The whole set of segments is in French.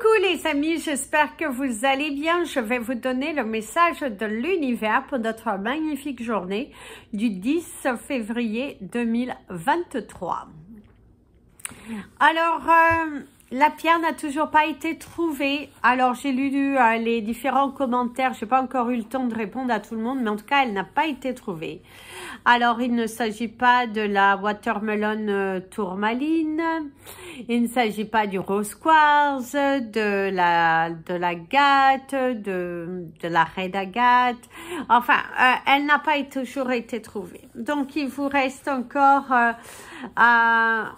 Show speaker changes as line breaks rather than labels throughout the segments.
Coucou les amis, j'espère que vous allez bien. Je vais vous donner le message de l'univers pour notre magnifique journée du 10 février 2023. Alors, la pierre n'a toujours pas été trouvée. Alors, j'ai lu les différents commentaires. Je n'ai pas encore eu le temps de répondre à tout le monde, mais en tout cas, elle n'a pas été trouvée. Alors, il ne s'agit pas de la watermelon tourmaline. Il ne s'agit pas du rose quartz, de l'agate, de la red agate. Enfin, elle n'a pas toujours été trouvée. Donc, il vous reste encore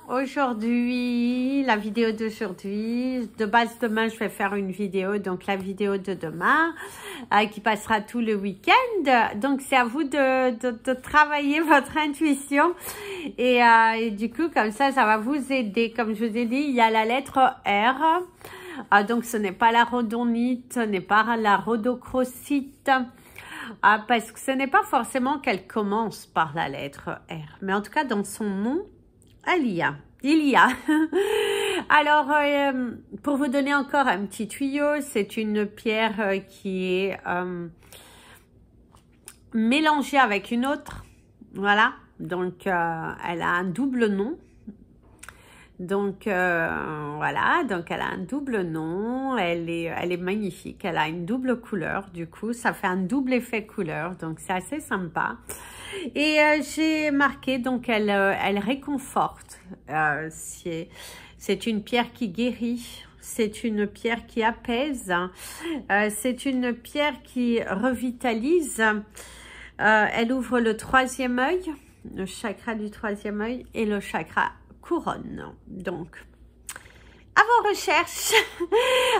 aujourd'hui, la vidéo d'aujourd'hui. De base, demain, je vais faire une vidéo, donc la vidéo de demain, qui passera tout le week-end. Donc, c'est à vous de travailler votre intuition. Et du coup, comme ça va vous aider. Comme je vous ai dit, il y a la lettre R. Donc, ce n'est pas la rhodonite, ce n'est pas la rhodochrosite. Parce que ce n'est pas forcément qu'elle commence par la lettre R. Mais en tout cas, dans son nom, il y a. Alors, pour vous donner encore un petit tuyau, c'est une pierre qui est mélangée avec une autre. Voilà. Donc, elle a un double nom. Donc, voilà. Donc, elle a un double nom. Elle est magnifique. Elle a une double couleur. Du coup, ça fait un double effet couleur. Donc, c'est assez sympa. Et j'ai marqué, donc, elle réconforte. C'est une pierre qui guérit. C'est une pierre qui apaise. C'est une pierre qui revitalise. Elle ouvre le troisième œil, le chakra du troisième œil et le chakra couronne. Donc, à vos recherches,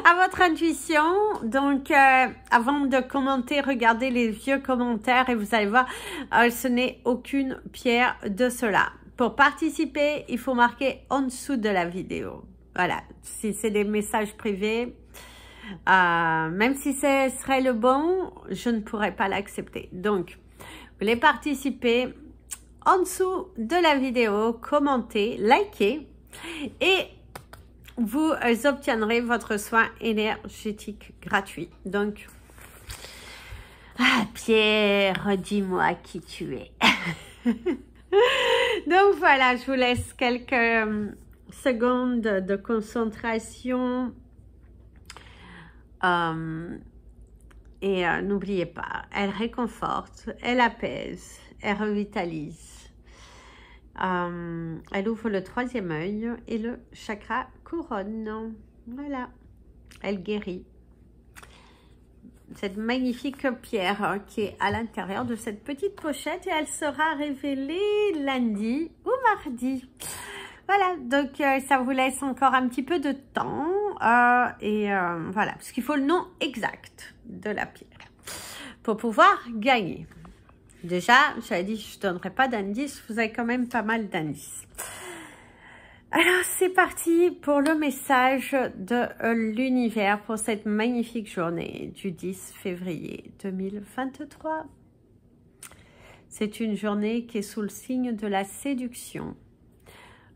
à votre intuition. Donc, avant de commenter, regardez les vieux commentaires et vous allez voir, ce n'est aucune pierre de cela. Pour participer, il faut marquer en dessous de la vidéo. Voilà, si c'est des messages privés, même si ce serait le bon, je ne pourrais pas l'accepter. Donc, vous voulez participer en dessous de la vidéo, commentez, likez et vous obtiendrez votre soin énergétique gratuit. Donc, Pierre, dis-moi qui tu es. Donc voilà, je vous laisse quelques secondes de concentration. Et n'oubliez pas, elle réconforte, elle apaise, elle revitalise. Elle ouvre le troisième œil et le chakra couronne. Voilà, elle guérit. Cette magnifique pierre qui est à l'intérieur de cette petite pochette et elle sera révélée lundi ou mardi. Voilà, donc ça vous laisse encore un petit peu de temps voilà, parce qu'il faut le nom exact de la pierre pour pouvoir gagner. Déjà, j'avais dit je ne donnerai pas d'indices, vous avez quand même pas mal d'indices. Alors, c'est parti pour le message de l'univers pour cette magnifique journée du 10 février 2023. C'est une journée qui est sous le signe de la séduction,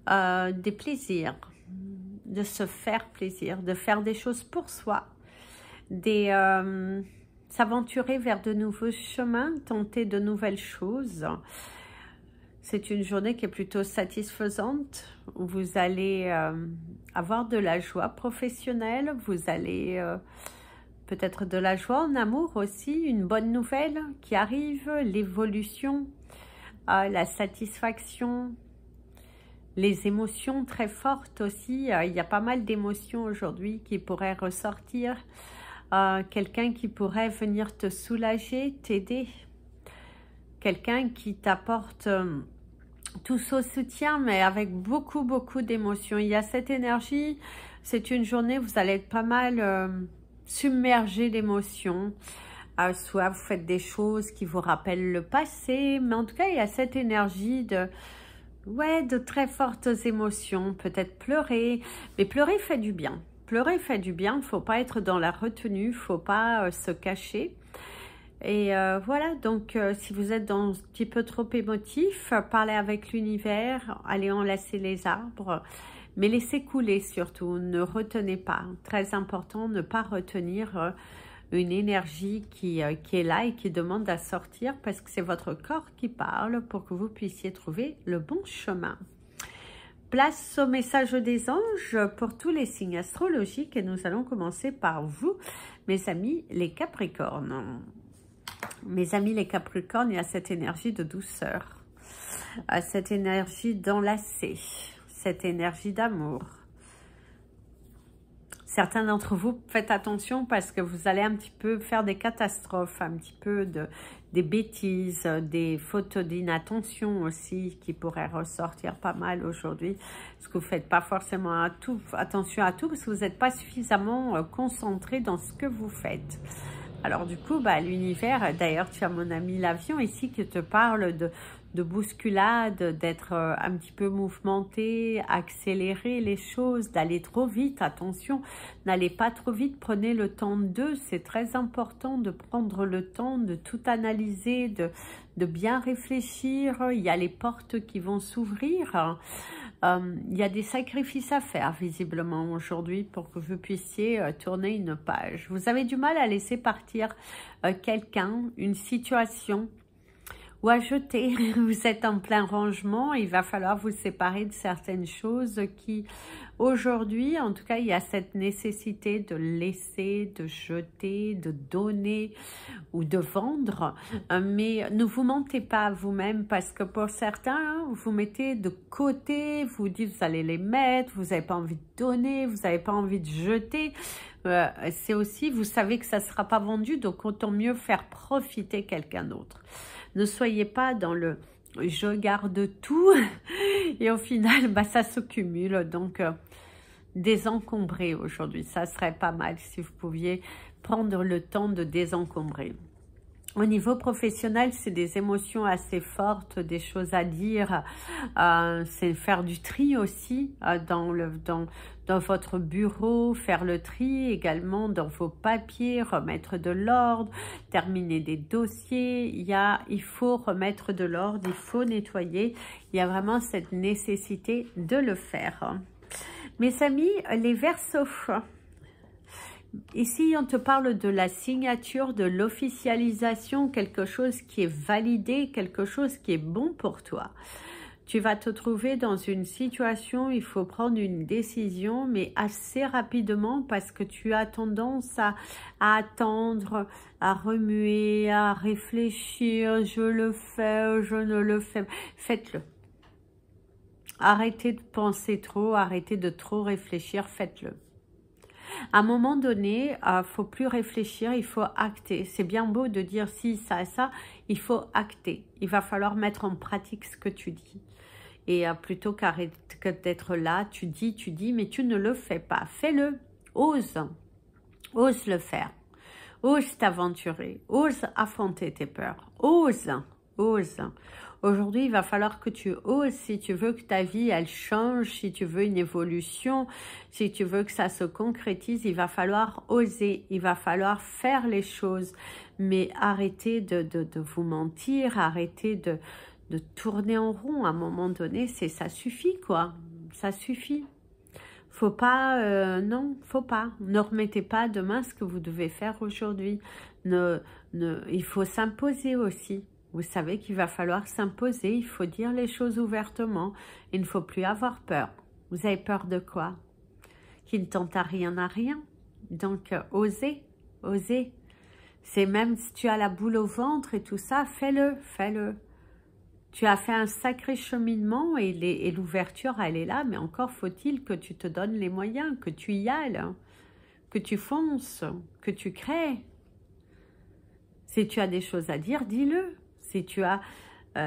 des plaisirs, de se faire plaisir, de faire des choses pour soi, s'aventurer vers de nouveaux chemins, tenter de nouvelles choses. C'est une journée qui est plutôt satisfaisante, où vous allez avoir de la joie professionnelle, vous allez peut-être de la joie en amour aussi, une bonne nouvelle qui arrive, l'évolution, la satisfaction, les émotions très fortes aussi. Il y a pas mal d'émotions aujourd'hui qui pourraient ressortir. Quelqu'un qui pourrait venir te soulager, t'aider. Quelqu'un qui t'apporte tout son soutien, mais avec beaucoup d'émotions. Il y a cette énergie. C'est une journée où vous allez être pas mal submergé d'émotions. Soit vous faites des choses qui vous rappellent le passé, mais en tout cas, il y a cette énergie de très fortes émotions. Peut-être pleurer, mais pleurer fait du bien. Pleurer fait du bien, il ne faut pas être dans la retenue, il ne faut pas se cacher. Et voilà, donc si vous êtes un petit peu trop émotif, parlez avec l'univers, allez enlacer les arbres, Mais laissez couler surtout, ne retenez pas. Très important, ne pas retenir une énergie qui est là et qui demande à sortir parce que c'est votre corps qui parle pour que vous puissiez trouver le bon chemin. Place au message des anges pour tous les signes astrologiques et nous allons commencer par vous, mes amis les Capricornes. Mes amis les Capricornes, il y a cette énergie de douceur, cette énergie d'enlacer, cette énergie d'amour. Certains d'entre vous, faites attention parce que vous allez un petit peu faire des catastrophes, un petit peu des bêtises, des fautes d'inattention aussi qui pourraient ressortir pas mal aujourd'hui. Parce que vous ne faites pas forcément attention à tout parce que vous n'êtes pas suffisamment concentré dans ce que vous faites. Alors du coup, l'univers, d'ailleurs tu as mon ami l'avion ici qui te parle de bousculade, d'être un petit peu mouvementé, accélérer les choses, d'aller trop vite. Attention, n'allez pas trop vite, prenez le temps d'eux. C'est très important de prendre le temps de tout analyser, de bien réfléchir. Il y a les portes qui vont s'ouvrir. Il y a des sacrifices à faire visiblement aujourd'hui pour que vous puissiez tourner une page. Vous avez du mal à laisser partir quelqu'un, une situation ou à jeter. Vous êtes en plein rangement, il va falloir vous séparer de certaines choses qui aujourd'hui, en tout cas, il y a cette nécessité de laisser, de jeter, de donner ou de vendre. Mais ne vous mentez pas à vous-même parce que pour certains, vous mettez de côté, vous dites vous allez les mettre, vous n'avez pas envie de donner, vous n'avez pas envie de jeter. C'est aussi, vous savez que ça ne sera pas vendu, donc autant mieux faire profiter quelqu'un d'autre. Ne soyez pas dans le « je garde tout » et au final, ça se cumule. Donc, désencombrer aujourd'hui, ça serait pas mal si vous pouviez prendre le temps de désencombrer. Au niveau professionnel, c'est des émotions assez fortes, des choses à dire. C'est faire du tri aussi dans votre bureau, faire le tri également dans vos papiers, remettre de l'ordre, terminer des dossiers. Il faut remettre de l'ordre, il faut nettoyer. Il y a vraiment cette nécessité de le faire. Mes amis, les Verseaux. Ici, on te parle de la signature, de l'officialisation, quelque chose qui est validé, quelque chose qui est bon pour toi. Tu vas te trouver dans une situation, il faut prendre une décision, mais assez rapidement parce que tu as tendance à attendre, à remuer, à réfléchir, je le fais, je ne le fais. Faites-le. Arrêtez de penser trop, arrêtez de trop réfléchir, faites-le. À un moment donné, faut plus réfléchir, il faut acter. C'est bien beau de dire si, ça et ça, il faut acter. Il va falloir mettre en pratique ce que tu dis. Et plutôt que d'être là, tu dis, mais tu ne le fais pas. Fais-le, ose le faire. Ose t'aventurer, ose affronter tes peurs, ose. Aujourd'hui, il va falloir que tu oses si tu veux que ta vie, elle change, si tu veux une évolution, si tu veux que ça se concrétise, il va falloir oser, il va falloir faire les choses. Mais arrêtez de vous mentir, arrêtez de tourner en rond. À un moment donné, ça suffit quoi, ça suffit. Faut pas, non, faut pas. Ne remettez pas demain ce que vous devez faire aujourd'hui. Il faut s'imposer aussi. Vous savez qu'il va falloir s'imposer, il faut dire les choses ouvertement. Il ne faut plus avoir peur. Vous avez peur de quoi? Qui ne tente à rien. Donc, osez. C'est même si tu as la boule au ventre et tout ça, fais-le. Tu as fait un sacré cheminement et l'ouverture, elle est là, mais encore faut-il que tu te donnes les moyens, que tu y ailles, que tu fonces, que tu crées. Si tu as des choses à dire, dis-le. Si tu as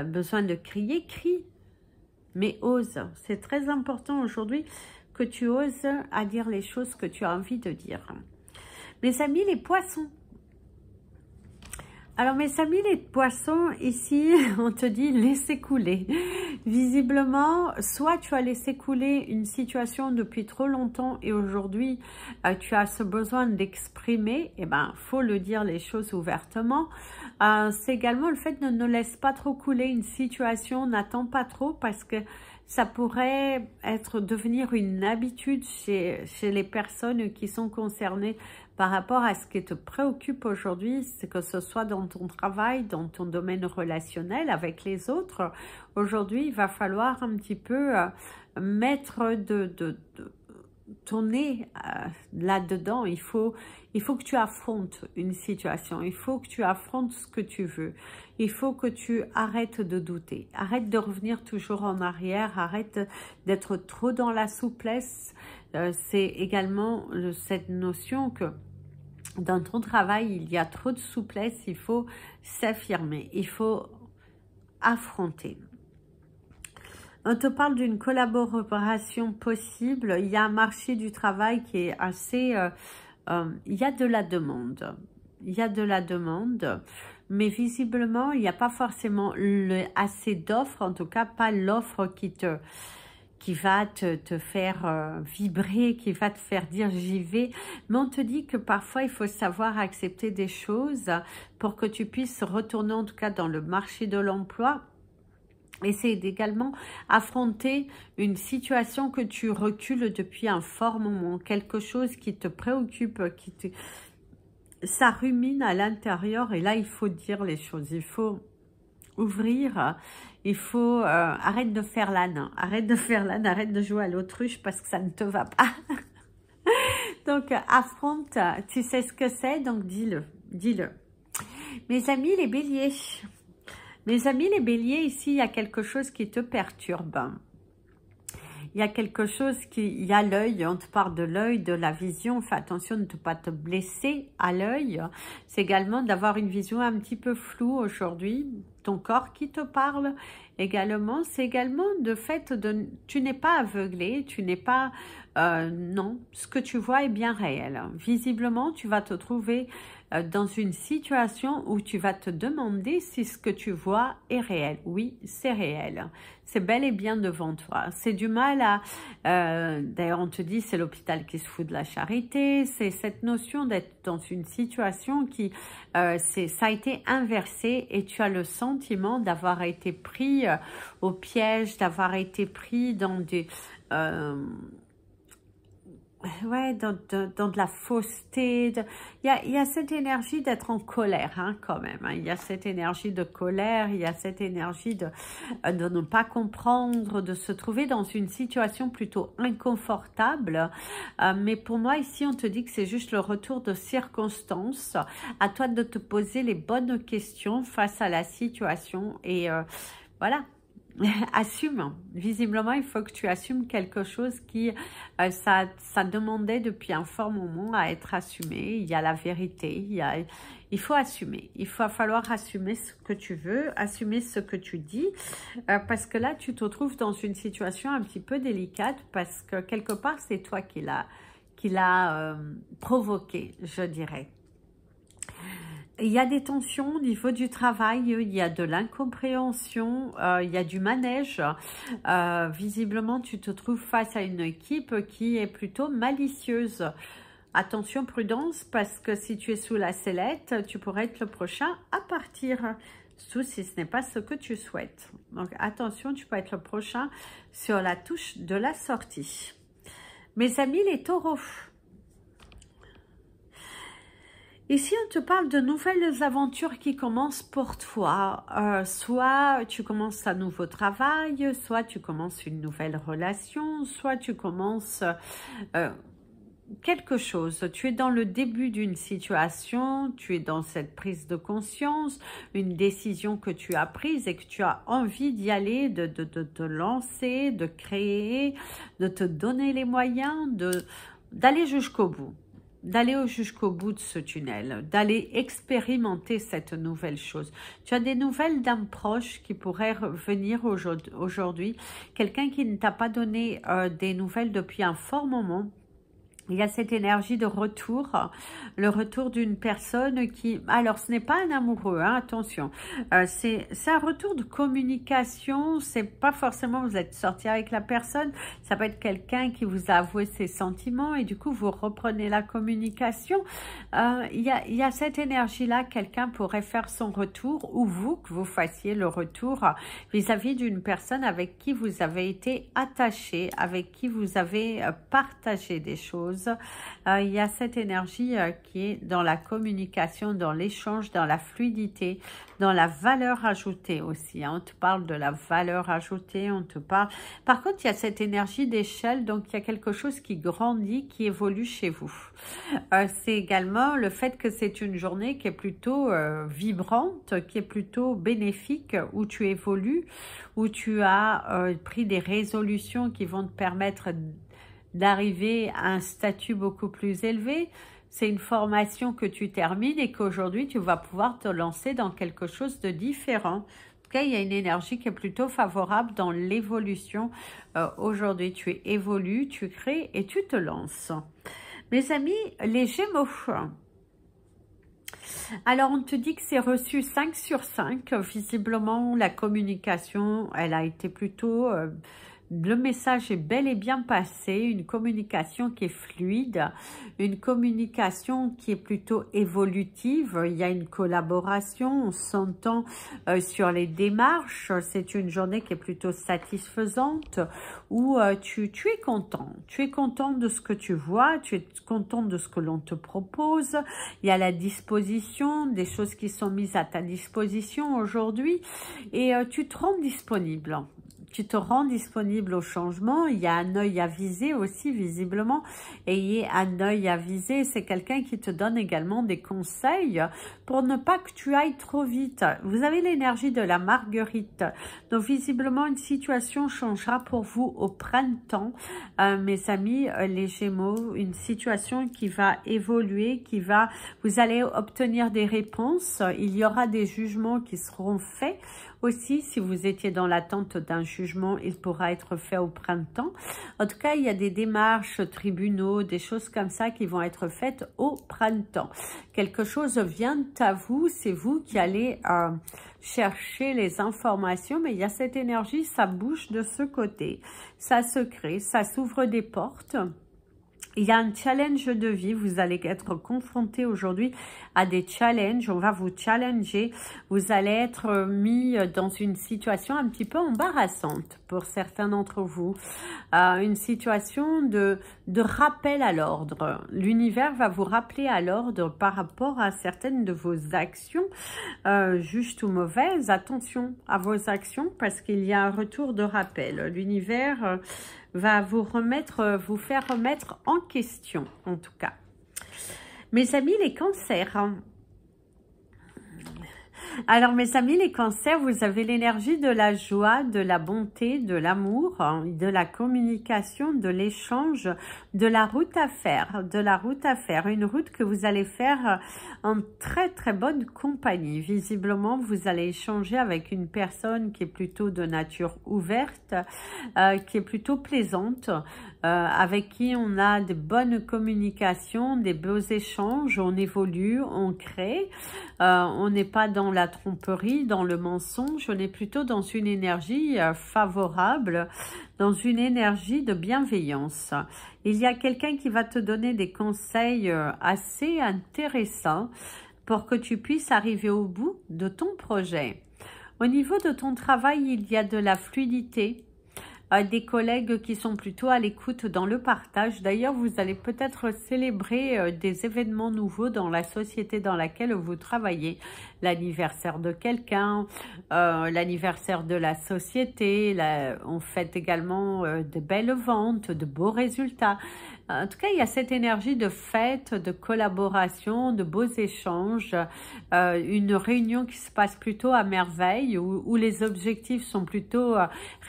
besoin de crier, crie. Mais ose. C'est très important aujourd'hui que tu oses à dire les choses que tu as envie de dire. Mes amis, les poissons. Alors mes amis les poissons, ici on te dit laissez couler. Visiblement, soit tu as laissé couler une situation depuis trop longtemps et aujourd'hui tu as ce besoin d'exprimer, et faut le dire les choses ouvertement. C'est également le fait de ne laisse pas trop couler une situation, n'attends pas trop parce que ça pourrait devenir une habitude chez les personnes qui sont concernées par rapport à ce qui te préoccupe aujourd'hui, c'est que ce soit dans ton travail, dans ton domaine relationnel avec les autres. Aujourd'hui, il va falloir un petit peu mettre ton nez là-dedans. Il faut que tu affrontes une situation, il faut que tu affrontes ce que tu veux, il faut que tu arrêtes de douter, arrête de revenir toujours en arrière, arrête d'être trop dans la souplesse. C'est également cette notion que dans ton travail, il y a trop de souplesse, il faut s'affirmer, il faut affronter. On te parle d'une collaboration possible, il y a un marché du travail qui est assez... il y a de la demande, mais visiblement, il n'y a pas forcément assez d'offres, en tout cas pas l'offre qui va te faire vibrer, qui va te faire dire j'y vais. Mais on te dit que parfois il faut savoir accepter des choses pour que tu puisses retourner en tout cas dans le marché de l'emploi. Et c'est également affronter une situation que tu recules depuis un fort moment, quelque chose qui te préoccupe, ça rumine à l'intérieur. Et là, il faut dire les choses, il faut ouvrir, il faut arrête de faire l'âne, arrête de jouer à l'autruche parce que ça ne te va pas. Donc affronte, tu sais ce que c'est, donc dis-le. Mes amis les béliers, ici il y a quelque chose qui te perturbe. Il y a quelque chose il y a l'œil, on te parle de l'œil, de la vision, fais attention de ne pas te blesser à l'œil. C'est également d'avoir une vision un petit peu floue aujourd'hui, ton corps qui te parle également. C'est également de fait de, tu n'es pas aveuglé, tu n'es pas, non, ce que tu vois est bien réel. Visiblement, tu vas te trouver dans une situation où tu vas te demander si ce que tu vois est réel. Oui, c'est réel. C'est bel et bien devant toi. C'est du mal à... D'ailleurs, on te dit c'est l'hôpital qui se fout de la charité. C'est cette notion d'être dans une situation qui... ça a été inversé et tu as le sentiment d'avoir été pris au piège, d'avoir été pris dans des... ouais, dans de la fausseté. Il y a cette énergie d'être en colère, hein, quand même. Hein. Il y a cette énergie de colère, il y a cette énergie de ne pas comprendre, de se trouver dans une situation plutôt inconfortable. Mais pour moi, ici, on te dit que c'est juste le retour de circonstances. À toi de te poser les bonnes questions face à la situation. Et voilà. Assume, visiblement il faut que tu assumes quelque chose qui ça demandait depuis un fort moment à être assumé. Il y a la vérité, il faut assumer, il va falloir assumer ce que tu veux, assumer ce que tu dis, parce que là tu te trouves dans une situation un petit peu délicate, parce que quelque part c'est toi qui l'a provoqué, je dirais. Il y a des tensions au niveau du travail, il y a de l'incompréhension, il y a du manège. Visiblement, tu te trouves face à une équipe qui est plutôt malicieuse. Attention, prudence, parce que si tu es sous la sellette, tu pourrais être le prochain à partir. Surtout si ce n'est pas ce que tu souhaites. Donc attention, tu peux être le prochain sur la touche de la sortie. Mes amis les taureaux. Ici, on te parle de nouvelles aventures qui commencent pour toi. Soit tu commences un nouveau travail, soit tu commences une nouvelle relation, soit tu commences quelque chose. Tu es dans le début d'une situation, tu es dans cette prise de conscience, une décision que tu as prise et que tu as envie d'y aller, de te lancer, de créer, de te donner les moyens d'aller jusqu'au bout. D'aller jusqu'au bout de ce tunnel, d'aller expérimenter cette nouvelle chose. Tu as des nouvelles d'un proche qui pourrait venir aujourd'hui, quelqu'un qui ne t'a pas donné des nouvelles depuis un fort moment, Il y a cette énergie de retour, le retour d'une personne qui... Alors, ce n'est pas un amoureux, hein, attention. C'est un retour de communication. C'est pas forcément vous êtes sorti avec la personne. Ça peut être quelqu'un qui vous a avoué ses sentiments et du coup, vous reprenez la communication. Il y a cette énergie-là. Quelqu'un pourrait faire son retour ou vous, que vous fassiez le retour vis-à-vis d'une personne avec qui vous avez été attaché, avec qui vous avez partagé des choses. Il y a cette énergie qui est dans la communication, dans l'échange, dans la fluidité, dans la valeur ajoutée aussi. Hein. On te parle de la valeur ajoutée, on te parle... Par contre, il y a cette énergie d'échelle, donc il y a quelque chose qui grandit, qui évolue chez vous. C'est également le fait que c'est une journée qui est plutôt vibrante, qui est plutôt bénéfique, où tu évolues, où tu as pris des résolutions qui vont te permettre d'arriver à un statut beaucoup plus élevé. C'est une formation que tu termines et qu'aujourd'hui, tu vas pouvoir te lancer dans quelque chose de différent. En tout cas, il y a une énergie qui est plutôt favorable dans l'évolution. Aujourd'hui, tu évolues, tu crées et tu te lances. Mes amis, les Gémeaux. Alors, on te dit que c'est reçu 5 sur 5. Visiblement, la communication, elle a été plutôt... le message est bel et bien passé, une communication qui est fluide, une communication qui est plutôt évolutive. Il y a une collaboration, on s'entend sur les démarches. C'est une journée qui est plutôt satisfaisante où tu es content. Tu es content de ce que tu vois, tu es content de ce que l'on te propose. Il y a la disposition, des choses qui sont mises à ta disposition aujourd'hui et tu te rends disponible. Tu te rends disponible au changement. Il y a un œil avisé aussi, visiblement. Ayez un œil avisé. C'est quelqu'un qui te donne également des conseils pour ne pas que tu ailles trop vite. Vous avez l'énergie de la marguerite. Donc, visiblement, une situation changera pour vous au printemps. Mes amis, les Gémeaux, une situation qui va évoluer, vous allez obtenir des réponses. Il y aura des jugements qui seront faits. Aussi, si vous étiez dans l'attente d'un jugement, il pourra être fait au printemps. En tout cas, il y a des démarches, tribunaux, des choses comme ça qui vont être faites au printemps. Quelque chose vient à vous, c'est vous qui allez chercher les informations, mais il y a cette énergie, ça bouge de ce côté. Ça se crée, ça s'ouvre des portes. Il y a un challenge de vie, vous allez être confronté aujourd'hui à des challenges, on va vous challenger, vous allez être mis dans une situation un petit peu embarrassante pour certains d'entre vous, une situation de rappel à l'ordre. L'univers va vous rappeler à l'ordre par rapport à certaines de vos actions, justes ou mauvaises. Attention à vos actions parce qu'il y a un retour de rappel. L'univers va vous faire remettre en question, en tout cas. Mes amis, les cancers. Alors, mes amis, les cancers, vous avez l'énergie de la joie, de la bonté, de l'amour, de la communication, de l'échange, de la route à faire, Une route que vous allez faire en très, très bonne compagnie. Visiblement, vous allez échanger avec une personne qui est plutôt de nature ouverte, qui est plutôt plaisante, avec qui on a de bonnes communications, des beaux échanges, on évolue, on crée, on n'est pas dans la tromperie, dans le mensonge, on est plutôt dans une énergie favorable, dans une énergie de bienveillance. Il y a quelqu'un qui va te donner des conseils assez intéressants pour que tu puisses arriver au bout de ton projet. Au niveau de ton travail, il y a de la fluidité, des collègues qui sont plutôt à l'écoute dans le partage. D'ailleurs, vous allez peut-être célébrer des événements nouveaux dans la société dans laquelle vous travaillez. L'anniversaire de quelqu'un, l'anniversaire de la société. On fête également de belles ventes, de beaux résultats. En tout cas, il y a cette énergie de fête, de collaboration, de beaux échanges, une réunion qui se passe plutôt à merveille, où les objectifs sont plutôt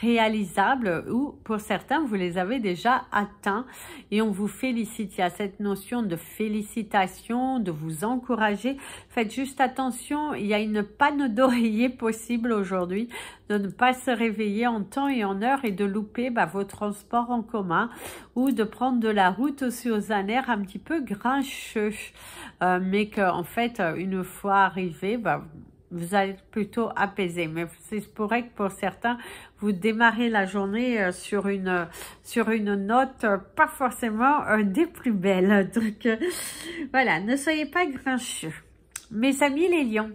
réalisables, ou pour certains, vous les avez déjà atteints et on vous félicite. Il y a cette notion de félicitation, de vous encourager. Faites juste attention, il y a une panne d'oreiller possible aujourd'hui, de ne pas se réveiller en temps et en heure et de louper vos transports en commun ou de prendre de la la route sous un air un petit peu grincheux, mais qu'en fait, une fois arrivé, vous allez plutôt apaisé. Mais c'est pourrait que pour certains, vous démarrez la journée sur une note pas forcément des plus belles. Donc voilà, ne soyez pas grincheux. Mes amis les lions,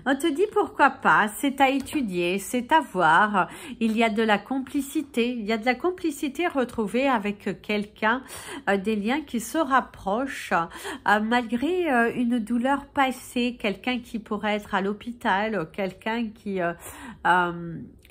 on te dit pourquoi pas, c'est à étudier, c'est à voir. Il y a de la complicité, retrouvée avec quelqu'un, des liens qui se rapprochent malgré une douleur passée, quelqu'un qui pourrait être à l'hôpital, quelqu'un qui...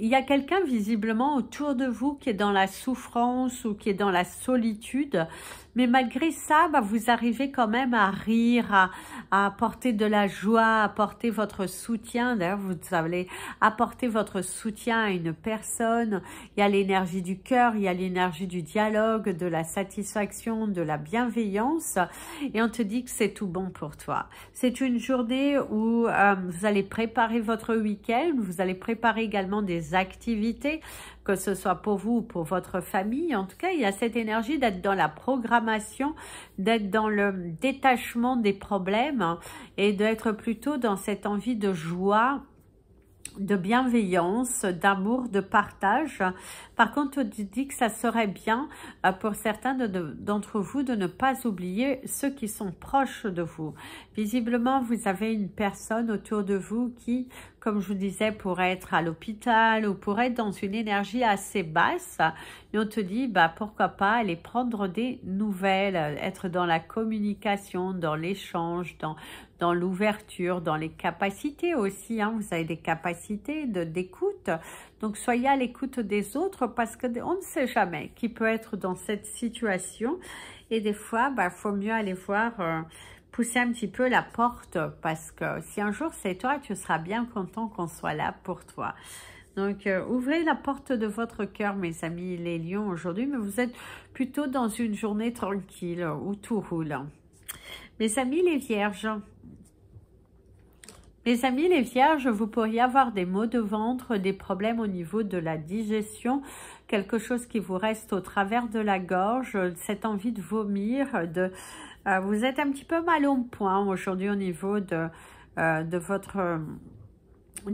il y a quelqu'un visiblement autour de vous qui est dans la souffrance ou qui est dans la solitude. Mais malgré ça, vous arrivez quand même à rire, à apporter de la joie, à apporter votre soutien. D'ailleurs, vous allez apporter votre soutien à une personne. Il y a l'énergie du cœur, il y a l'énergie du dialogue, de la satisfaction, de la bienveillance. Et on te dit que c'est tout bon pour toi. C'est une journée où vous allez préparer votre week-end. Vous allez préparer également des activités, que ce soit pour vous ou pour votre famille. En tout cas, il y a cette énergie d'être dans la programmation, d'être dans le détachement des problèmes et d'être plutôt dans cette envie de joie, de bienveillance, d'amour, de partage. Par contre, on dit que ça serait bien pour certains d'entre vous de ne pas oublier ceux qui sont proches de vous. Visiblement, vous avez une personne autour de vous qui, comme je vous disais, pourrait être à l'hôpital ou pourrait être dans une énergie assez basse. Et on te dit, pourquoi pas aller prendre des nouvelles, être dans la communication, dans l'échange, dans l'ouverture, dans les capacités aussi. Vous avez des capacités d'écoute. Donc, soyez à l'écoute des autres parce qu'on ne sait jamais qui peut être dans cette situation. Et des fois, faut mieux aller voir... pousser un petit peu la porte parce que si un jour c'est toi, tu seras bien content qu'on soit là pour toi. Donc, ouvrez la porte de votre cœur, mes amis les lions, aujourd'hui, mais vous êtes plutôt dans une journée tranquille où tout roule. Mes amis les vierges, vous pourriez avoir des maux de ventre, des problèmes au niveau de la digestion, quelque chose qui vous reste au travers de la gorge, cette envie de vomir, vous êtes un petit peu mal au point aujourd'hui au niveau de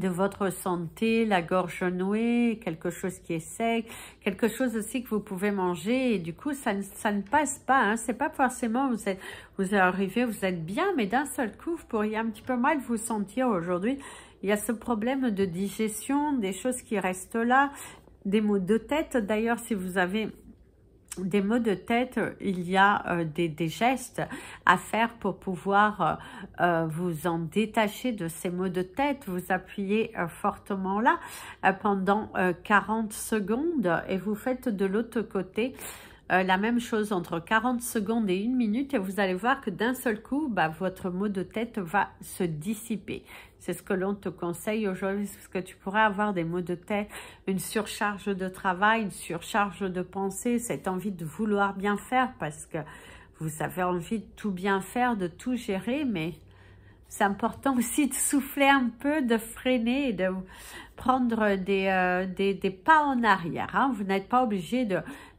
votre santé, la gorge nouée, quelque chose qui est sec, quelque chose aussi que vous pouvez manger et du coup ça ne passe pas. C'est pas forcément vous arrivez, vous êtes bien, mais d'un seul coup vous pourriez un petit peu mal vous sentir aujourd'hui. Il y a ce problème de digestion, des choses qui restent là, des maux de tête. D'ailleurs, si vous avez des maux de tête, il y a des gestes à faire pour pouvoir vous en détacher de ces maux de tête. Vous appuyez fortement là pendant 40 secondes et vous faites de l'autre côté la même chose entre 40 secondes et 1 minute et vous allez voir que d'un seul coup, votre maux de tête va se dissiper. C'est ce que l'on te conseille aujourd'hui, parce que tu pourrais avoir des maux de tête, une surcharge de travail, une surcharge de pensée, cette envie de vouloir bien faire parce que vous avez envie de tout bien faire, de tout gérer, mais c'est important aussi de souffler un peu, de freiner et de prendre des pas en arrière. Vous n'êtes pas obligé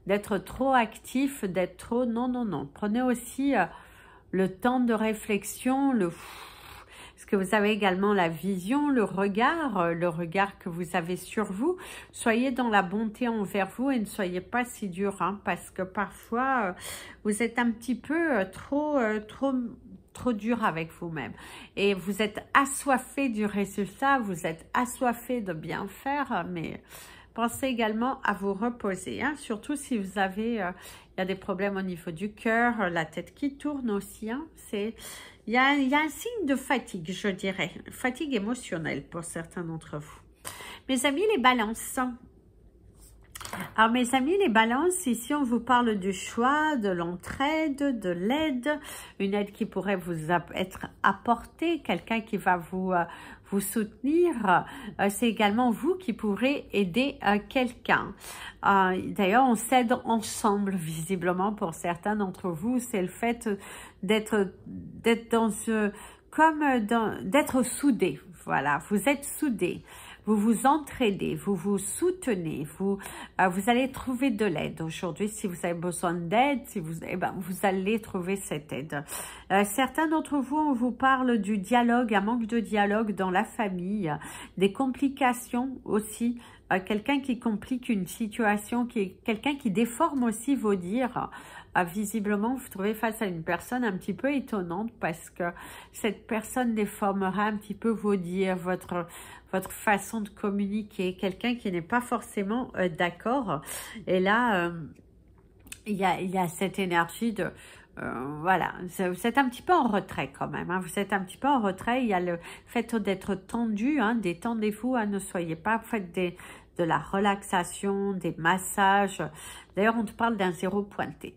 d'être trop actif, d'être trop... Non, non, non. Prenez aussi le temps de réflexion, parce que vous avez également la vision, le regard que vous avez sur vous. Soyez dans la bonté envers vous et ne soyez pas si dur, parce que parfois, vous êtes un petit peu trop dur avec vous-même. Et vous êtes assoiffé du résultat, vous êtes assoiffé de bien faire, mais... Pensez également à vous reposer, surtout si vous avez, il y a des problèmes au niveau du cœur, la tête qui tourne aussi. Il y a un signe de fatigue, je dirais, fatigue émotionnelle pour certains d'entre vous. Mes amis les balances. Alors mes amis les balances, ici on vous parle du choix, de l'entraide, de l'aide, une aide qui pourrait vous être apportée, quelqu'un qui va vous soutenir. C'est également vous qui pourrez aider quelqu'un. D'ailleurs, on s'aide ensemble, visiblement, pour certains d'entre vous. C'est le fait d'être dans d'être soudés. Voilà, vous êtes soudés. vous vous entraidez, vous vous soutenez, vous allez trouver de l'aide aujourd'hui. Si vous avez besoin d'aide, si vous, vous allez trouver cette aide. Certains d'entre vous, on vous parle du dialogue, un manque de dialogue dans la famille, des complications aussi. Quelqu'un qui complique une situation, quelqu'un qui déforme aussi vos dires. Visiblement, vous vous trouvez face à une personne un petit peu étonnante parce que cette personne déformera un petit peu vos dires, votre façon de communiquer. Quelqu'un qui n'est pas forcément d'accord. Et là, il y a cette énergie de... voilà, vous êtes un petit peu en retrait quand même, hein. Vous êtes un petit peu en retrait, il y a le fait d'être tendu, hein, détendez-vous, hein, ne soyez pas, faites de la relaxation, des massages. D'ailleurs, on te parle d'un zéro pointé.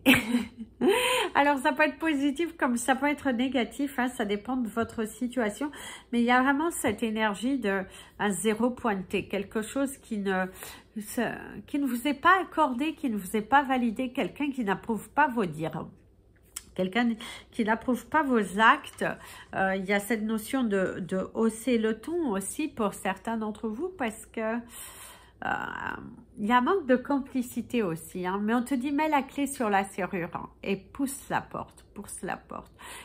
Alors, ça peut être positif comme ça peut être négatif, hein, ça dépend de votre situation, mais il y a vraiment cette énergie d'un zéro pointé, quelque chose qui ne vous est pas accordé, qui ne vous est pas validé, quelqu'un qui n'approuve pas vos dires. Quelqu'un qui n'approuve pas vos actes. Il y a cette notion de hausser le ton aussi pour certains d'entre vous parce que il y a un manque de complicité aussi. Hein, mais on te dit, mets la clé sur la serrure hein, et pousse la porte.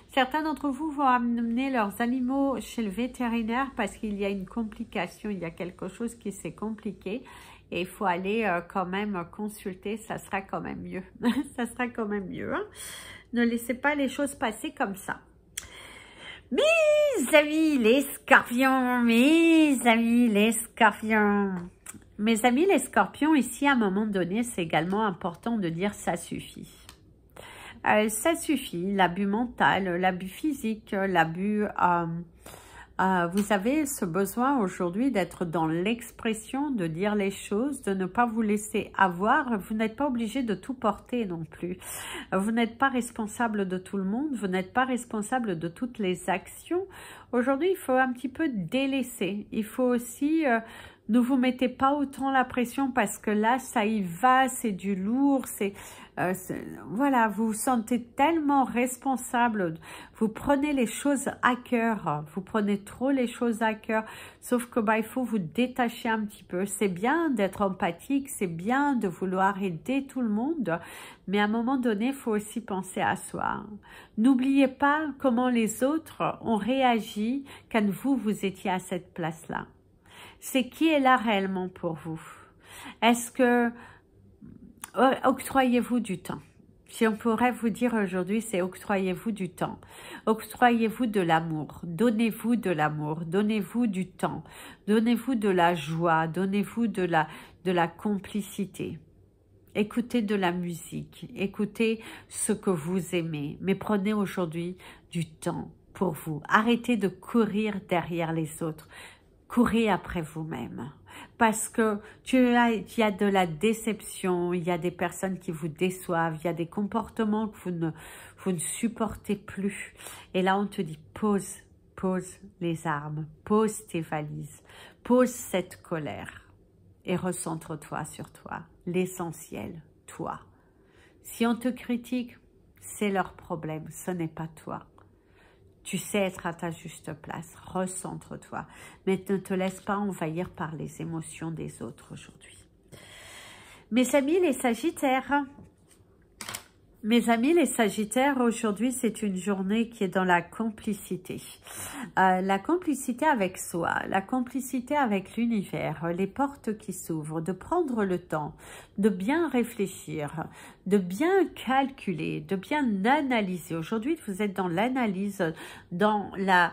Certains d'entre vous vont amener leurs animaux chez le vétérinaire parce qu'il y a une complication, il y a quelque chose qui s'est compliqué. Et il faut aller quand même consulter, ça sera quand même mieux. Ça sera quand même mieux. Hein. Ne laissez pas les choses passer comme ça. Mes amis les scorpions, mes amis les scorpions. Mes amis les scorpions, ici à un moment donné, c'est également important de dire ça suffit. Ça suffit, l'abus mental, l'abus physique, l'abus... vous avez ce besoin aujourd'hui d'être dans l'expression, de dire les choses, de ne pas vous laisser avoir. Vous n'êtes pas obligé de tout porter non plus. Vous n'êtes pas responsable de tout le monde. Vous n'êtes pas responsable de toutes les actions. Aujourd'hui, il faut un petit peu délaisser. Il faut aussi... ne vous mettez pas autant la pression parce que là, ça y va, c'est du lourd, voilà, vous vous sentez tellement responsable, vous prenez les choses à cœur, vous prenez trop les choses à cœur, sauf que il faut vous détacher un petit peu. C'est bien d'être empathique, c'est bien de vouloir aider tout le monde, mais à un moment donné, il faut aussi penser à soi. N'oubliez pas comment les autres ont réagi quand vous étiez à cette place-là. C'est qui est là réellement pour vous. Est-ce que octroyez-vous du temps? Si on pourrait vous dire aujourd'hui, c'est octroyez-vous du temps. Octroyez-vous de l'amour. Donnez-vous de l'amour. Donnez-vous du temps. Donnez-vous de la joie. Donnez-vous de la complicité. Écoutez de la musique. Écoutez ce que vous aimez. Mais prenez aujourd'hui du temps pour vous. Arrêtez de courir derrière les autres. Courez après vous-même parce que il y a de la déception, il y a des personnes qui vous déçoivent, il y a des comportements que vous ne supportez plus. Et là, on te dit pose les armes, pose tes valises, pose cette colère et recentre-toi sur toi, l'essentiel, toi. Si on te critique, c'est leur problème, ce n'est pas toi. Tu sais être à ta juste place, recentre-toi, mais ne te laisse pas envahir par les émotions des autres aujourd'hui. Mes amis les Sagittaires, aujourd'hui c'est une journée qui est dans la complicité. La complicité avec soi, la complicité avec l'univers, les portes qui s'ouvrent, de prendre le temps, de bien réfléchir, de bien calculer, de bien analyser. Aujourd'hui, vous êtes dans l'analyse, dans la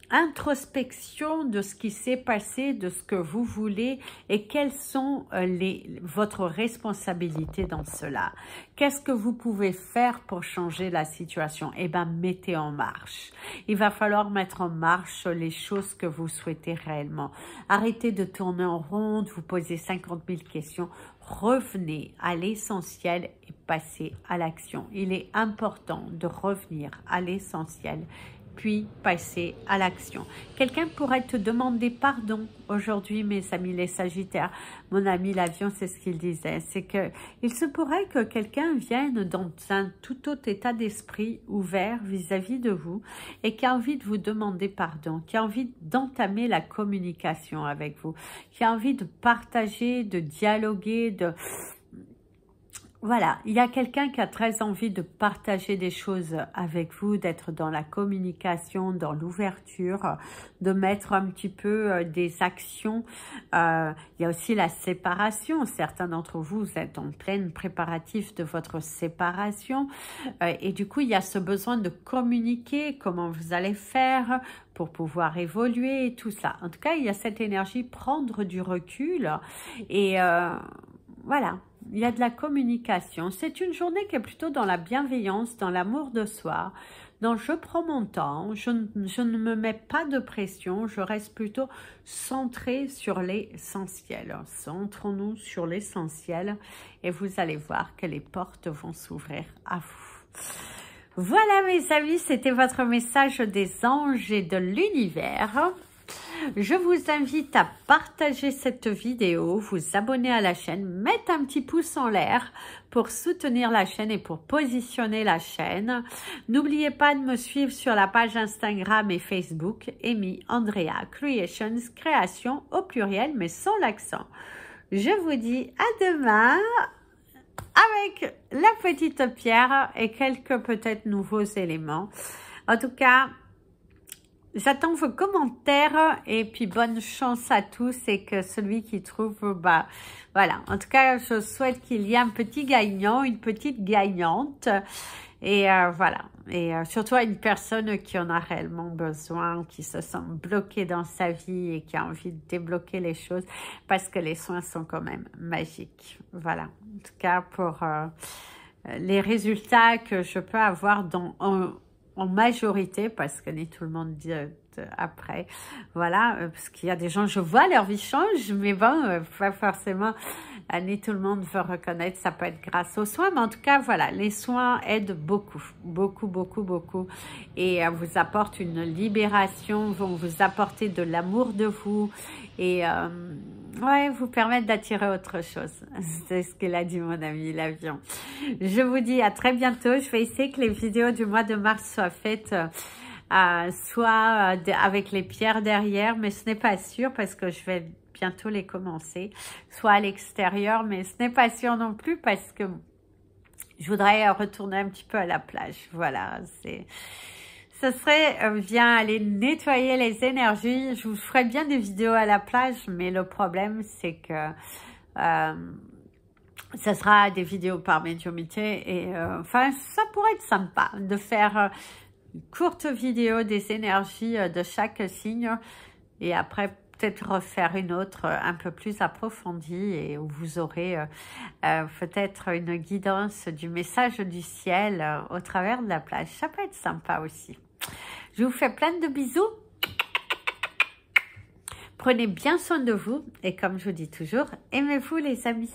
introspection de ce qui s'est passé, de ce que vous voulez et quelles sont votre responsabilité dans cela. Qu'est-ce que vous pouvez faire pour changer la situation? Eh bien, mettez en marche. Il va falloir mettre en marche les choses que vous souhaitez réellement. Arrêtez de tourner en rond, de vous poser 50 000 questions. Revenez à l'essentiel et passez à l'action. Il est important de revenir à l'essentiel puis passer à l'action. Quelqu'un pourrait te demander pardon aujourd'hui, mes amis les Sagittaires. Mon ami l'avion, c'est ce qu'il disait. C'est que il se pourrait que quelqu'un vienne dans un tout autre état d'esprit ouvert vis-à-vis de vous et qui a envie de vous demander pardon, qui a envie d'entamer la communication avec vous, qui a envie de partager, de dialoguer, de... Voilà, il y a quelqu'un qui a très envie de partager des choses avec vous, d'être dans la communication, dans l'ouverture, de mettre un petit peu des actions. Il y a aussi la séparation. Certains d'entre vous, vous êtes en pleine préparatif de votre séparation. Et du coup, il y a ce besoin de communiquer, comment vous allez faire pour pouvoir évoluer et tout ça. En tout cas, il y a cette énergie, prendre du recul et... voilà, il y a de la communication. C'est une journée qui est plutôt dans la bienveillance, dans l'amour de soi, dans je prends mon temps, je ne me mets pas de pression, je reste plutôt centrée sur l'essentiel. Centrons-nous sur l'essentiel et vous allez voir que les portes vont s'ouvrir à vous. Voilà mes amis, c'était votre message des anges et de l'univers. Je vous invite à partager cette vidéo, vous abonner à la chaîne, mettre un petit pouce en l'air pour soutenir la chaîne et pour positionner la chaîne. N'oubliez pas de me suivre sur la page Instagram et Facebook, Amy Andrea Creations, création au pluriel mais sans l'accent. Je vous dis à demain avec la petite pierre et quelques peut-être nouveaux éléments. En tout cas, j'attends vos commentaires et puis bonne chance à tous et que celui qui trouve, bah voilà. En tout cas, je souhaite qu'il y ait un petit gagnant, une petite gagnante et voilà. Et surtout à une personne qui en a réellement besoin, qui se sent bloquée dans sa vie et qui a envie de débloquer les choses parce que les soins sont quand même magiques. Voilà. En tout cas, pour les résultats que je peux avoir en majorité, parce que ni tout le monde dit après, voilà, parce qu'il y a des gens, je vois leur vie change, mais bon, pas forcément, ni tout le monde veut reconnaître, ça peut être grâce aux soins, mais en tout cas, voilà, les soins aident beaucoup, beaucoup, beaucoup, beaucoup, et vous apportent une libération, vont vous apporter de l'amour de vous, et ouais, vous permettre d'attirer autre chose. C'est ce qu'il a dit mon ami l'avion. Je vous dis à très bientôt. Je vais essayer que les vidéos du mois de mars soient faites soit avec les pierres derrière, mais ce n'est pas sûr parce que je vais bientôt les commencer, soit à l'extérieur, mais ce n'est pas sûr non plus parce que je voudrais retourner un petit peu à la plage. Voilà, ce serait bien aller nettoyer les énergies. Je vous ferai bien des vidéos à la plage, mais le problème, c'est que ça sera des vidéos par médiumnité. Et enfin, ça pourrait être sympa de faire une courte vidéo des énergies de chaque signe. Et après, peut-être refaire une autre un peu plus approfondie et où vous aurez peut-être une guidance du message du ciel au travers de la plage. Ça peut être sympa aussi. Je vous fais plein de bisous. Prenez bien soin de vous et comme je vous dis toujours, aimez-vous les amis.